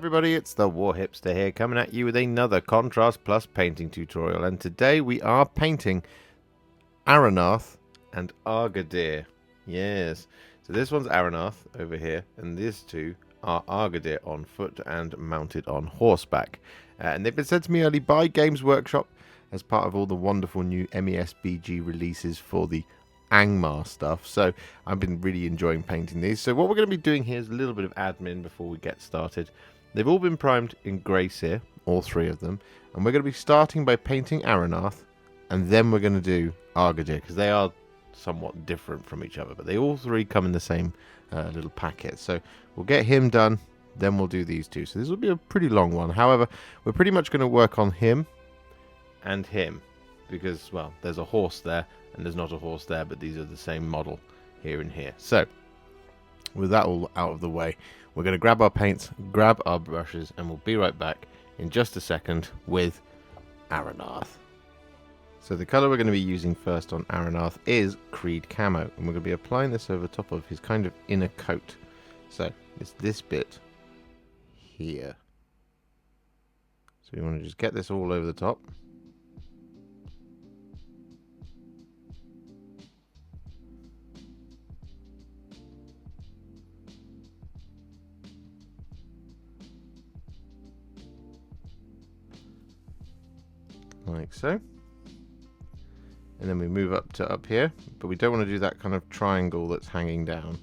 everybody, it's the Warhipster here, coming at you with another Contrast Plus painting tutorial, and today we are painting Aranarth and Argadir. Yes, so this one's Aranarth over here, and these two are Argadir on foot and mounted on horseback. And they've been sent to me early by Games Workshop as part of all the wonderful new MESBG releases for the Angmar stuff, so I've been really enjoying painting these. So what we're going to be doing here is a little bit of admin before we get started. They've all been primed in grey Seer, all three of them, and we're going to be starting by painting Aranarth, and then we're going to do Argadir, because they are somewhat different from each other, but they all three come in the same little packet. So we'll get him done, then we'll do these two. So this will be a pretty long one. However, we're pretty much going to work on him and him, because, well, there's a horse there, and there's not a horse there, but these are the same model here and here. So, with that all out of the way, we're going to grab our paints, grab our brushes, and we'll be right back in just a second with Aranarth. So the colour we're going to be using first on Aranarth is Creed Camo, and we're going to be applying this over top of his kind of inner coat. So, it's this bit here. So we want to just get this all over the top. Like so, and then we move up to up here, but we don't want to do that kind of triangle that's hanging down.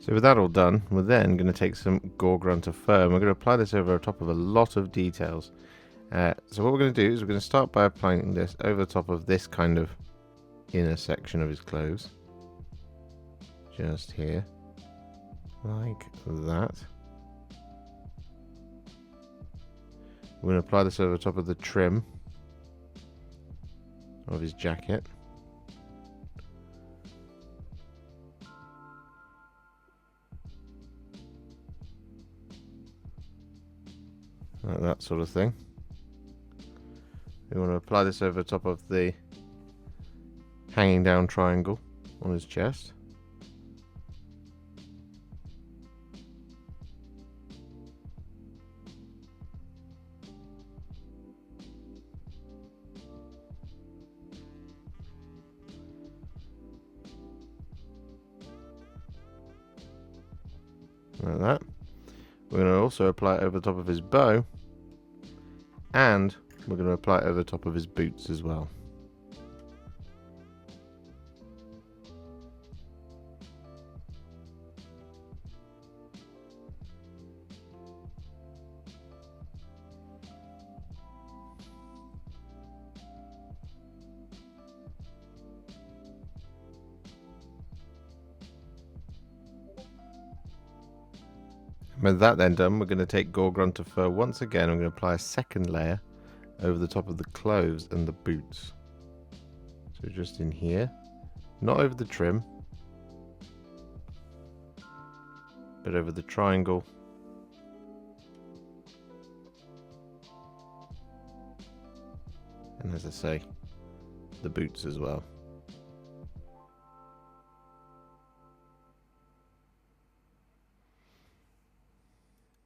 So with that all done, we're then going to take some Gore-Grunta Fur, and we're going to apply this over the top of a lot of details. So what we're going to do is we're going to start by applying this over the top of this kind of inner section of his clothes. Just here. Like that. We're going to apply this over the top of the trim of his jacket. Like that sort of thing. We want to apply this over the top of the hanging down triangle on his chest. Like that. We're going to also apply it over the top of his bow, and we're going to apply it over the top of his boots as well. With that then done, we're going to take Gore-Grunta Fur once again. I'm going to apply a second layer over the top of the clothes and the boots. So just in here, not over the trim, but over the triangle. And as I say, the boots as well.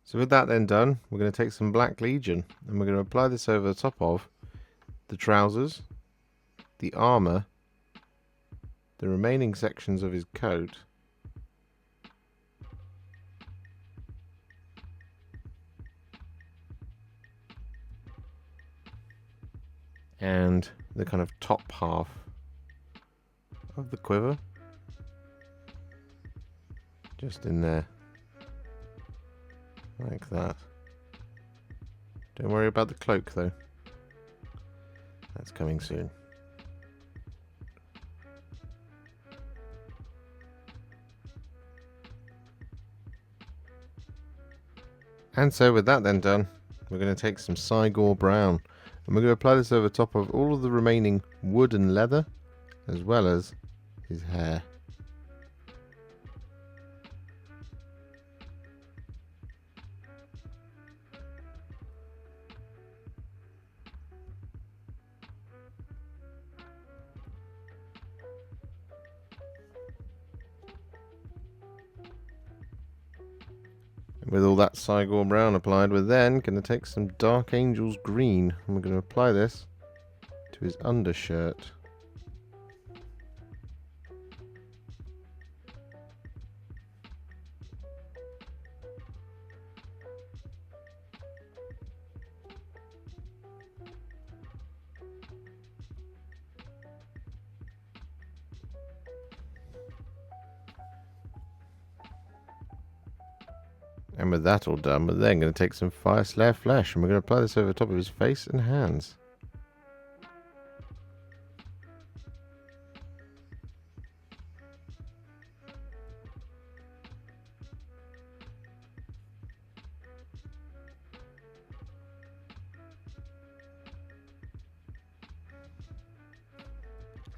So with that then done, we're going to take some Black Legion, and we're going to apply this over the top of the trousers, the armour, the remaining sections of his coat, and the kind of top half of the quiver, just in there. Like that. Don't worry about the cloak though. That's coming soon. And so with that then done, we're going to take some Cygor Brown, and we're going to apply this over top of all of the remaining wood and leather, as well as his hair. With all that Cygor Brown applied, we're then going to take some Dark Angel's Green, and we're going to apply this to his undershirt. And with that all done, we're then going to take some Fyreslayer Flesh, and we're going to apply this over the top of his face and hands.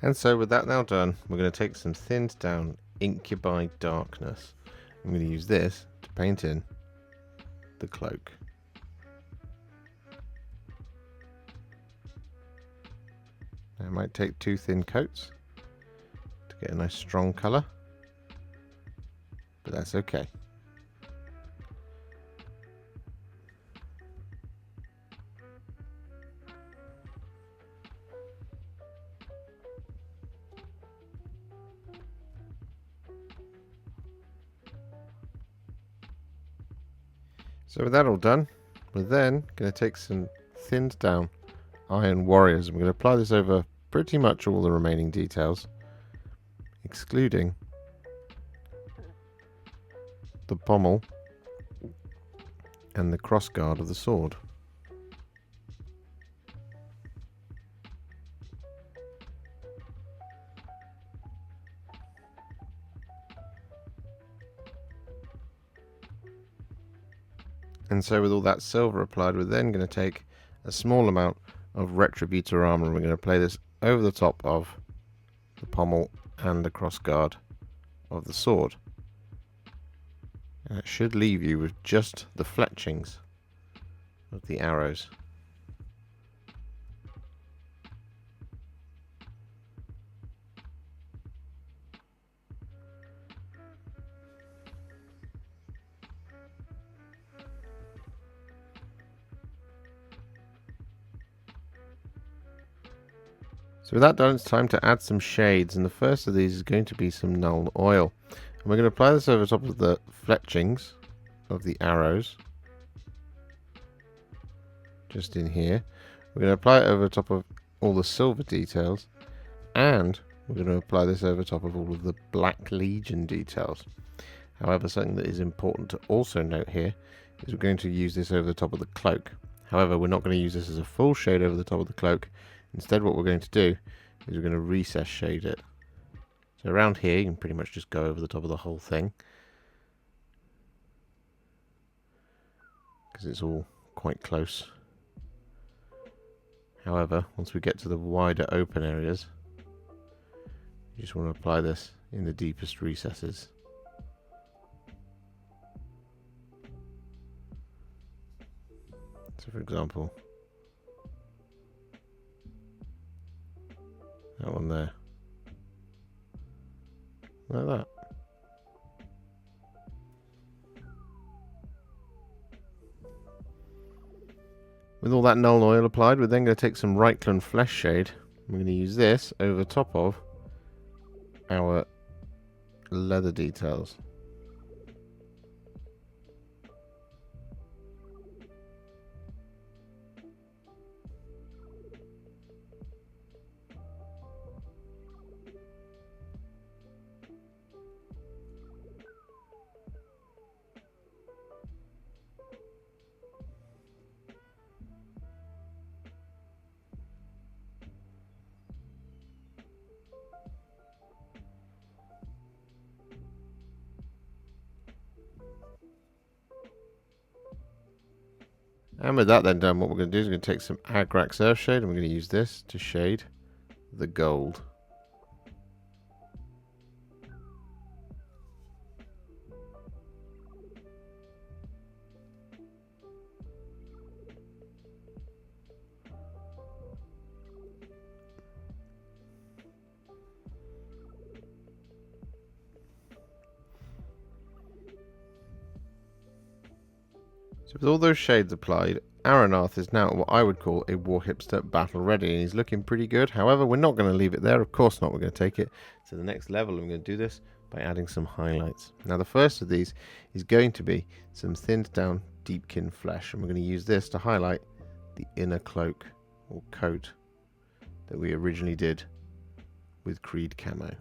And so with that now done, we're going to take some thinned down Incubi Darkness. I'm going to use this to paint in the cloak. Now I might take 2 thin coats to get a nice strong colour, but that's okay. So with that all done, we're then going to take some thinned down Iron Warriors, and we're going to apply this over pretty much all the remaining details, excluding the pommel and the crossguard of the sword. And so with all that silver applied, we're then going to take a small amount of Retributor Armour, and we're going to play this over the top of the pommel and the crossguard of the sword. And it should leave you with just the fletchings of the arrows. So with that done, it's time to add some shades, and the first of these is going to be some Nuln Oil. And we're going to apply this over top of the fletchings of the arrows, just in here. We're going to apply it over top of all the silver details, and we're going to apply this over top of all of the Black Legion details. However, something that is important to also note here is we're going to use this over the top of the cloak. However, we're not going to use this as a full shade over the top of the cloak. Instead, what we're going to do is we're going to recess shade it. So around here, you can pretty much just go over the top of the whole thing, because it's all quite close. However, once we get to the wider open areas, you just want to apply this in the deepest recesses. So for example, that one there. Like that. With all that Nuln Oil applied, we're then going to take some Reikland Fleshshade. We're going to use this over the top of our leather details. And with that then done, what we're going to do is we're going to take some Agrax Earthshade, and we're going to use this to shade the gold. So with all those shades applied, Aranarth is now what I would call a Warhipster battle ready, and he's looking pretty good. However, we're not going to leave it there. Of course not. We're going to take it to the next level, and we're going to do this by adding some highlights. Now, the first of these is going to be some thinned down Deepkin Flesh, and we're going to use this to highlight the inner cloak or coat that we originally did with Creed Camo.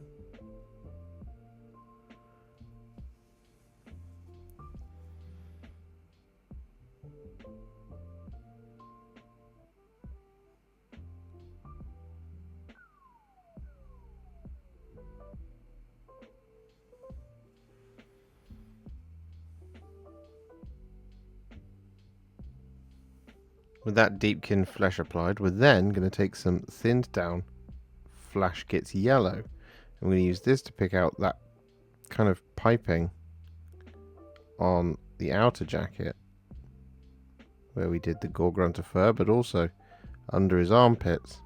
With that Deepkin Flesh applied, we're then going to take some thinned down Flash Gitz Yellow. And we're going to use this to pick out that kind of piping on the outer jacket where we did the Gore-Grunta Fur, but also under his armpits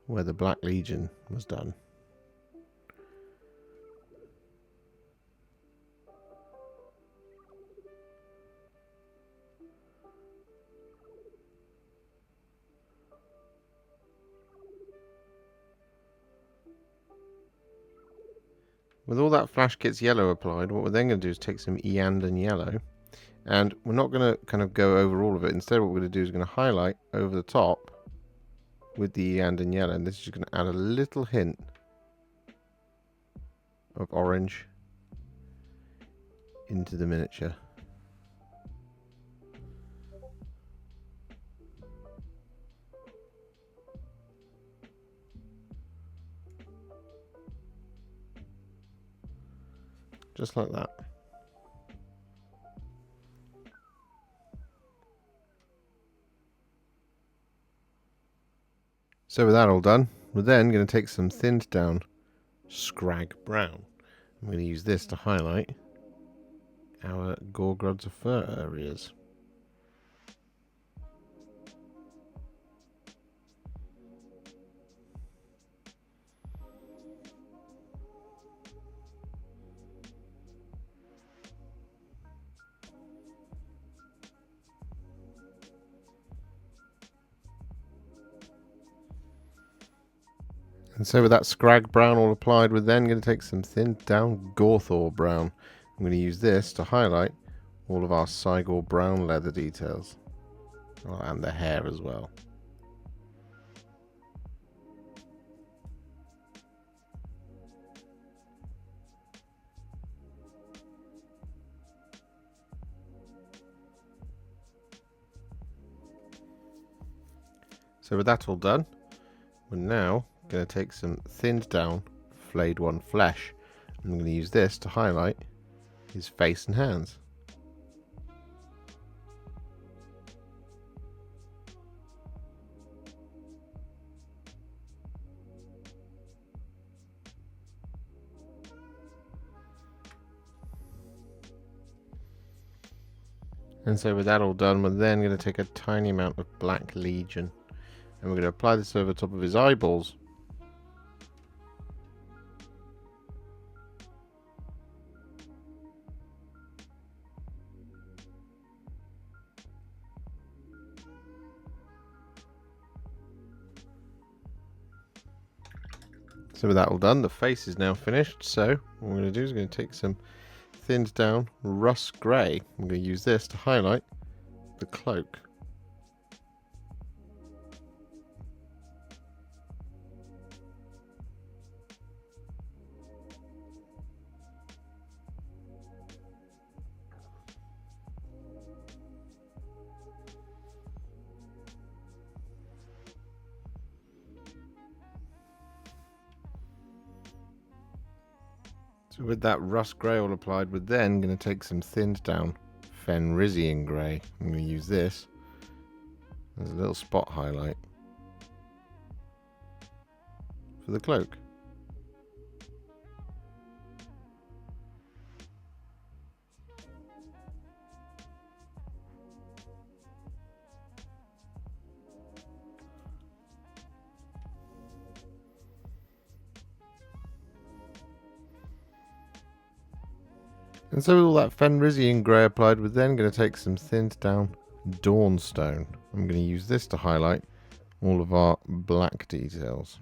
where the Black Legion was done. With all that Flash Gitz Yellow applied, what we're then going to do is take some Iyanden Yellow, and we're not going to kind of go over all of it. Instead, what we're going to do is going to highlight over the top with the Iyanden Yellow, and this is just going to add a little hint of orange into the miniature. Just like that. So with that all done, we're then going to take some thinned down Skrag Brown. I'm going to use this to highlight our Gore-Grunta Fur areas. And so with that Skrag Brown all applied, we're then going to take some thinned down Gorthor Brown. I'm going to use this to highlight all of our Cygor Brown leather details. Oh, and the hair as well. So with that all done, we're now going to take some thinned down Flayed One Flesh. I'm going to use this to highlight his face and hands. And so with that all done, we're then going to take a tiny amount of Black Legion, and we're going to apply this over the top of his eyeballs. So with that all done, the face is now finished. So what we're going to do is we're going to take some thinned down Russ Grey. I'm going to use this to highlight the cloak. So with that Russ Grey all applied, we're then going to take some thinned down Fenrisian Grey. I'm going to use this as a little spot highlight for the cloak. And so with all that Fenrisian Grey applied, we're then going to take some thinned down Dawnstone. I'm going to use this to highlight all of our black details.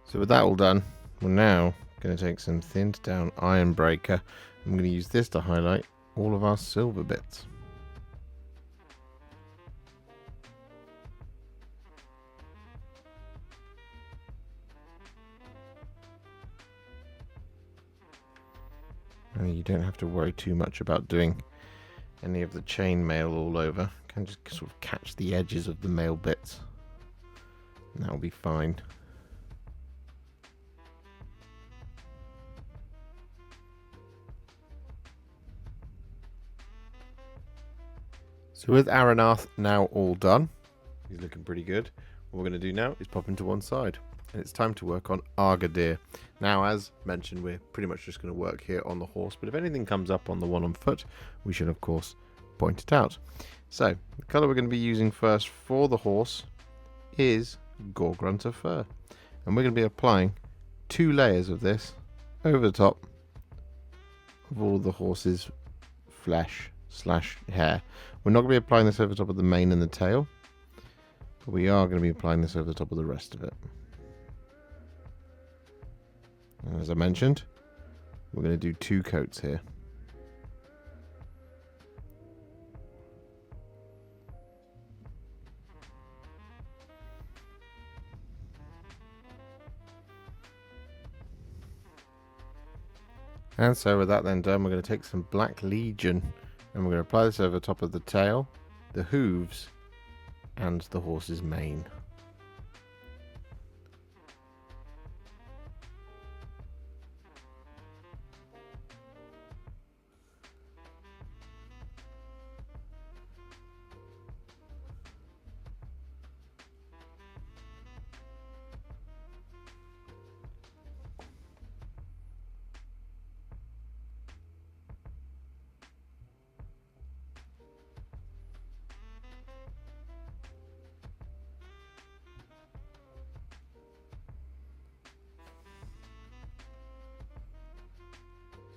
So with that all done, we're now going to take some thinned down Ironbreaker. I'm going to use this to highlight all of our silver bits. And you don't have to worry too much about doing any of the chain mail all over. You can just sort of catch the edges of the mail bits, and that'll be fine. So with Aranarth now all done, he's looking pretty good. What we're going to do now is pop him to one side. And it's time to work on Argadir. Now, as mentioned, we're pretty much just going to work here on the horse. But if anything comes up on the one on foot, we should, of course, point it out. So, the colour we're going to be using first for the horse is Gore-Grunta Fur. And we're going to be applying 2 layers of this over the top of all the horse's flesh / hair. We're not going to be applying this over the top of the mane and the tail, but we are going to be applying this over the top of the rest of it. And as I mentioned, we're going to do 2 coats here. And so with that then done, we're going to take some Black Legion and we're going to apply this over the top of the tail, the hooves, and the horse's mane.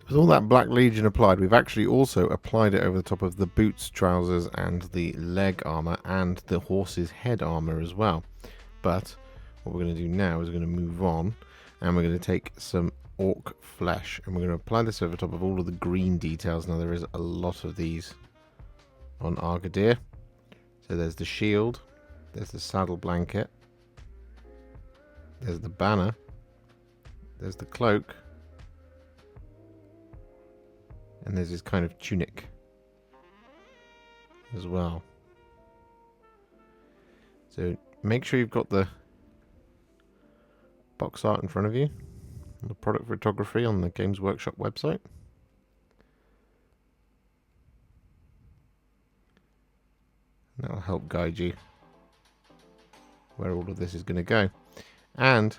With all that Black Legion applied, we've actually also applied it over the top of the boots, trousers, and the leg armor, and the horse's head armor as well. But what we're going to do now is we're going to move on, and we're going to take some Ork Flesh, and we're going to apply this over top of all of the green details. Now there is a lot of these on Argadir. So there's the shield, there's the saddle blanket, there's the banner, there's the cloak, and there's this kind of tunic as well. So make sure you've got the box art in front of you, the product photography on the Games Workshop website. And that'll help guide you where all of this is going to go. And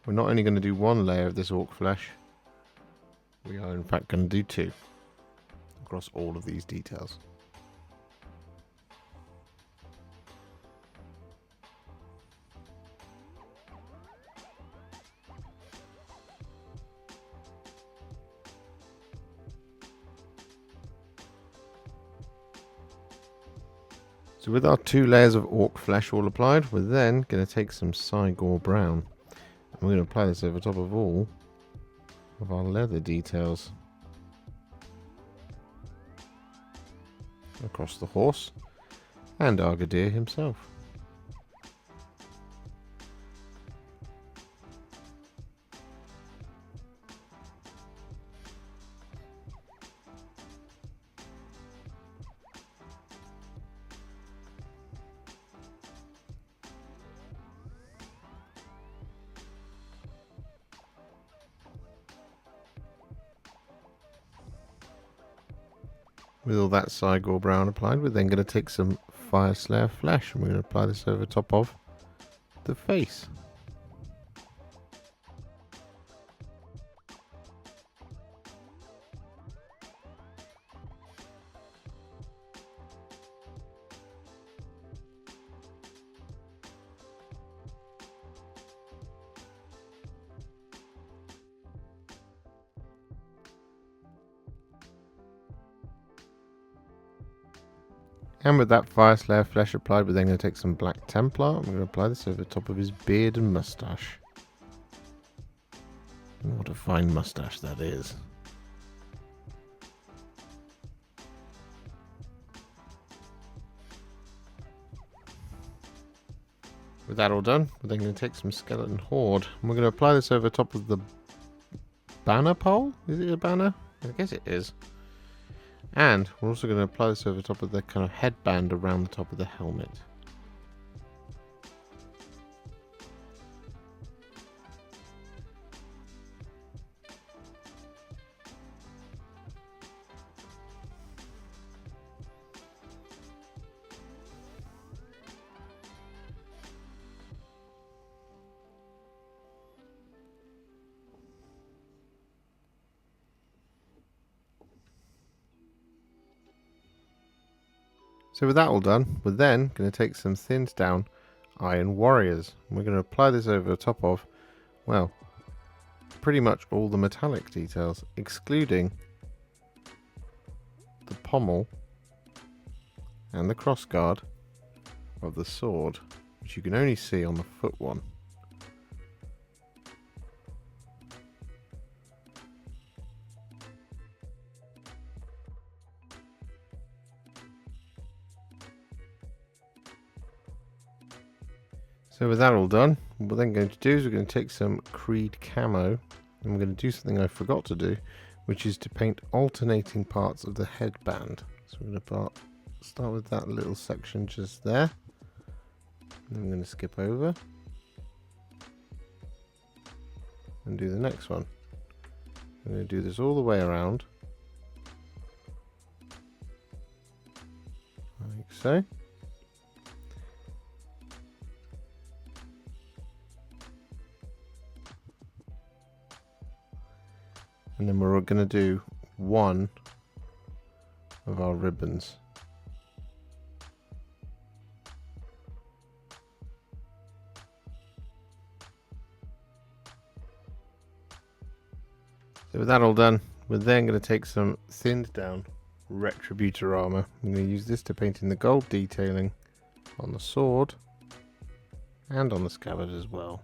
we're not only going to do 1 layer of this Ork Flesh, we are in fact going to do 2 across all of these details. So with our 2 layers of Ork Flesh all applied, we're then going to take some Cygor Brown and we're going to apply this over top of all of our leather details across the horse and Argadir himself. With all that Cygor Brown applied, we're then going to take some Fyreslayer Flesh and we're going to apply this over top of the face. And with that Fyreslayer Flesh applied, we're then going to take some Black Templar. I'm going to apply this over the top of his beard and moustache. And what a fine moustache that is. With that all done, we're then going to take some Skeleton Horde. And we're going to apply this over the top of the banner pole. Is it a banner? I guess it is. And we're also going to apply this over the top of the kind of headband around the top of the helmet. So with that all done, we're then going to take some thinned down Iron Warriors. And we're going to apply this over the top of, well, pretty much all the metallic details, excluding the pommel and the crossguard of the sword, which you can only see on the foot one. So with that all done, what we're then going to do is we're going to take some Creed Camo, and we're going to do something I forgot to do, which is to paint alternating parts of the headband. So we're going to start with that little section just there. And then I'm going to skip over and do the next one. I'm going to do this all the way around, like so. And then we're going to do one of our ribbons. So with that all done, we're then going to take some thinned down Retributor Armour. I'm going to use this to paint in the gold detailing on the sword and on the scabbard as well.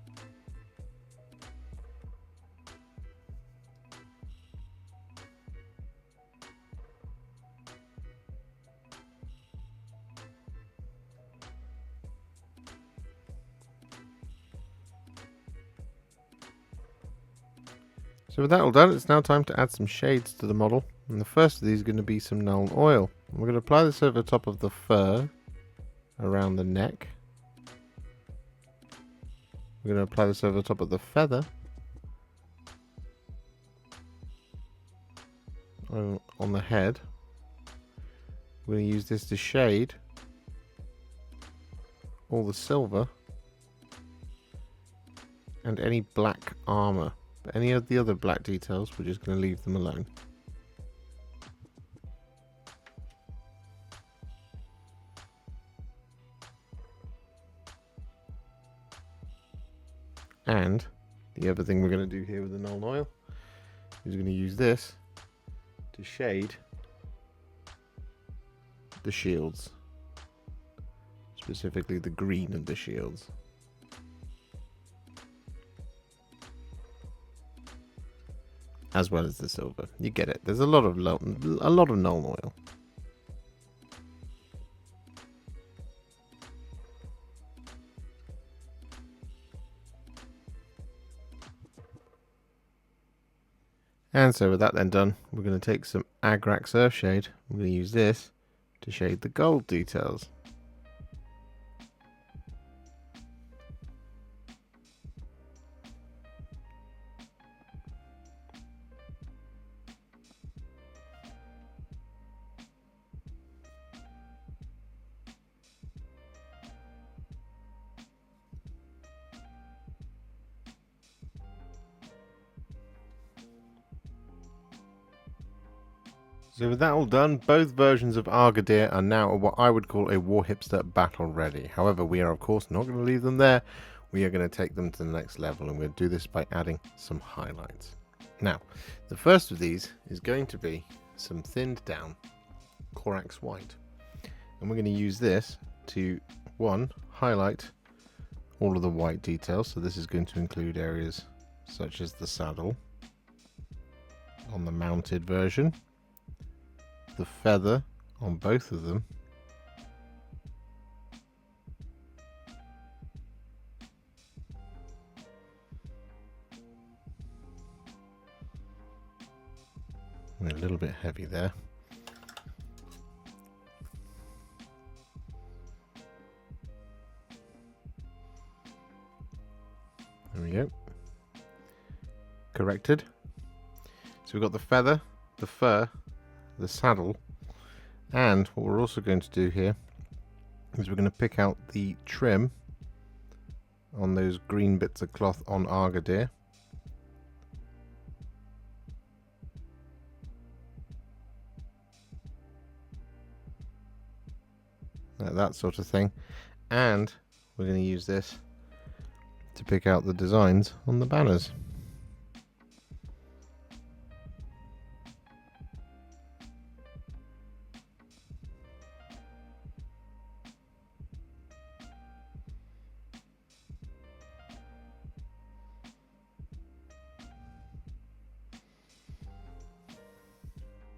So with that all done, it's now time to add some shades to the model. And the first of these is going to be some Nuln Oil. And we're going to apply this over the top of the fur, around the neck. We're going to apply this over the top of the feather, on the head. We're going to use this to shade all the silver and any black armor. But any of the other black details, we're just going to leave them alone. And the other thing we're going to do here with the Nuln Oil is we're going to use this to shade the shields, specifically the green of the shields. As well as the silver. You get it. There's a lot of Nuln Oil. And so with that then done, we're going to take some Agrax Earthshade. We're going to use this to shade the gold details. So with that all done, both versions of Argadir are now what I would call a Warhipster battle ready. However, we are of course not going to leave them there. We are going to take them to the next level, and we'll do this by adding some highlights. Now, the first of these is going to be some thinned down Corax White. And we're going to use this to, one, highlight all of the white details. So this is going to include areas such as the saddle on the mounted version, the feather on both of them, a little bit heavy there. There we go. Corrected. So we've got the feather, the fur, the saddle, and what we're also going to do here is we're going to pick out the trim on those green bits of cloth on Argadir. That sort of thing, and we're going to use this to pick out the designs on the banners.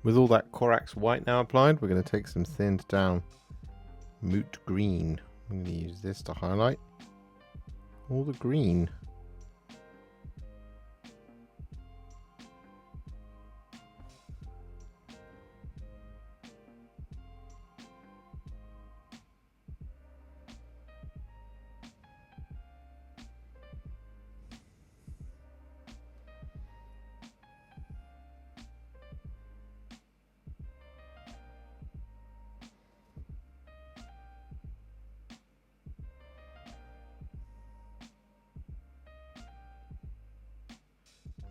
With all that Corax White now applied, we're going to take some thinned down Moot Green. I'm going to use this to highlight all the green.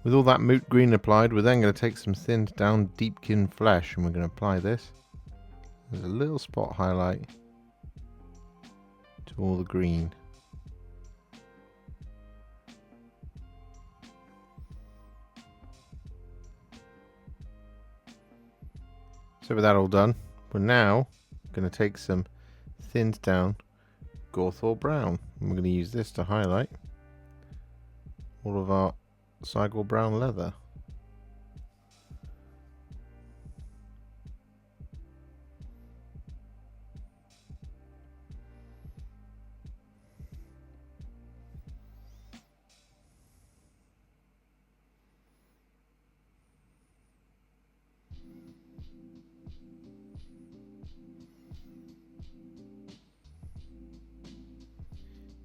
With all that Moot Green applied, we're then going to take some thinned down Deepkin Flesh and we're going to apply this. There's a little spot highlight to all the green. So with that all done, we're now going to take some thinned down Gorthor Brown and we're going to use this to highlight all of our Cygor Brown leather.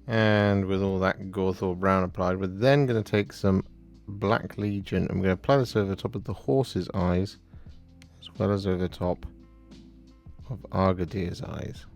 And with all that Gorthor Brown applied, we're then going to take some Black Legion and we're going to apply this over the top of the horse's eyes as well as over the top of Argadir's eyes.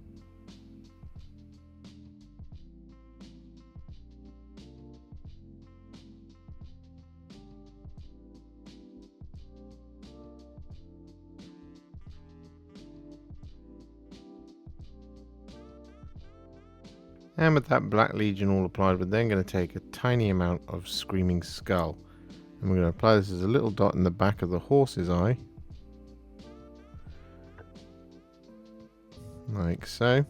And with that Black Legion all applied, we're then going to take a tiny amount of Screaming Skull. And we're going to apply this as a little dot in the back of the horse's eye. Like so.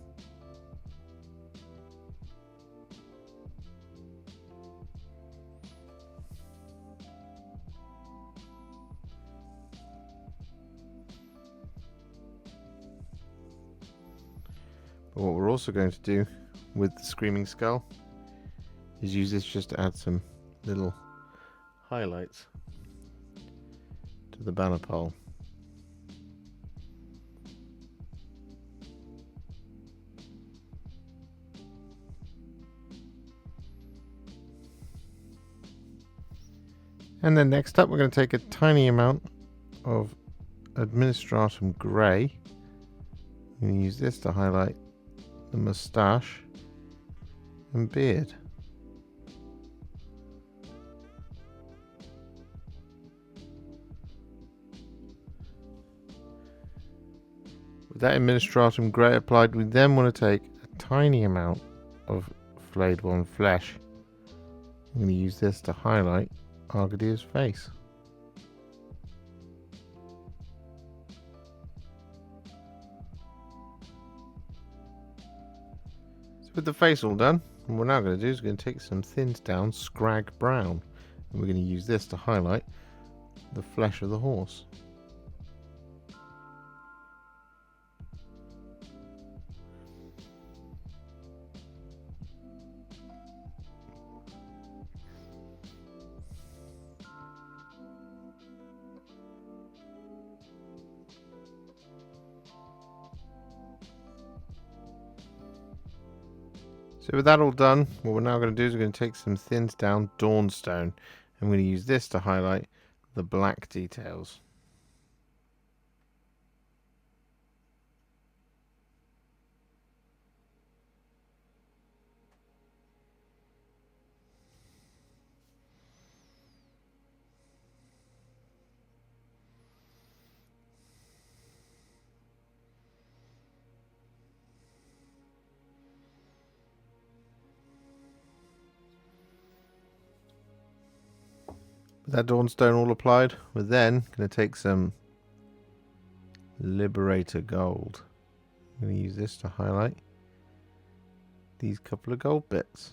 But what we're also going to do with the Screaming Skull is use this just to add some little highlights to the banner pole. And then next up we're going to take a tiny amount of Administratum Grey. I'm going to use this to highlight the moustache and beard. With that Administratum Grey applied, we then want to take a tiny amount of Flayed One Flesh. I'm going to use this to highlight Argadir's face. With the face all done, what we're now going to do is we're going to take some thinned down Skrag Brown, and we're going to use this to highlight the flesh of the horse. So with that all done, what we're now going to do is we're going to take some thinned down Dawnstone, and we're going to use this to highlight the black details. With that Dawnstone all applied, we're then going to take some Liberator Gold. I'm going to use this to highlight these couple of gold bits.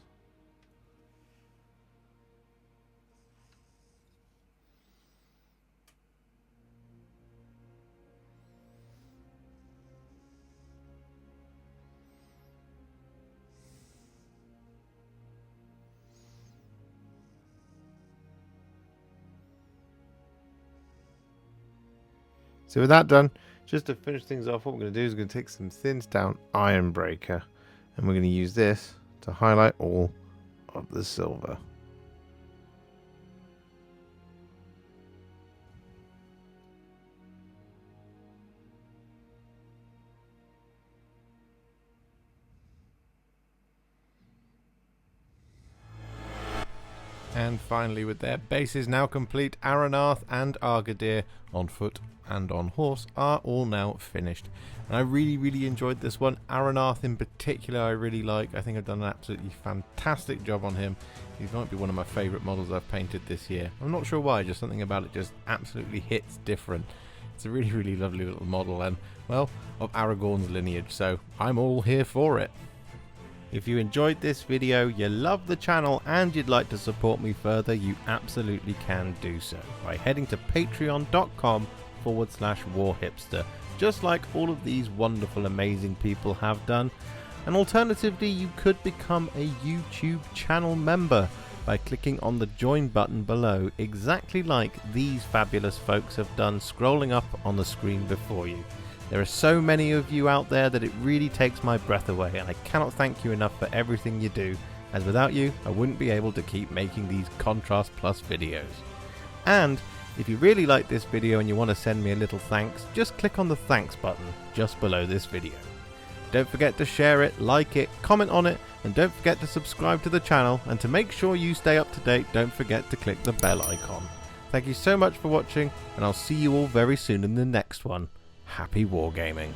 So with that done, just to finish things off, what we're going to do is we're going to take some thinned down Ironbreaker, and we're going to use this to highlight all of the silver. And finally, with their bases now complete, Aranarth and Argadir on foot and on horse are all now finished. And I really enjoyed this one. Aranarth in particular I really like. I think I've done an absolutely fantastic job on him. He might be one of my favourite models I've painted this year. I'm not sure why, just something about it just absolutely hits different. It's a really lovely little model, and, well, of Aragorn's lineage, so I'm all here for it. If you enjoyed this video, you love the channel, and you'd like to support me further, you absolutely can do so by heading to patreon.com/warhipster, just like all of these wonderful, amazing people have done. And alternatively, you could become a YouTube channel member by clicking on the join button below, exactly like these fabulous folks have done, scrolling up on the screen before you. There are so many of you out there that it really takes my breath away, and I cannot thank you enough for everything you do, as without you I wouldn't be able to keep making these Contrast Plus videos. And if you really like this video and you want to send me a little thanks, just click on the thanks button just below this video. Don't forget to share it, like it, comment on it, and don't forget to subscribe to the channel, and to make sure you stay up to date, don't forget to click the bell icon. Thank you so much for watching, and I'll see you all very soon in the next one. Happy wargaming.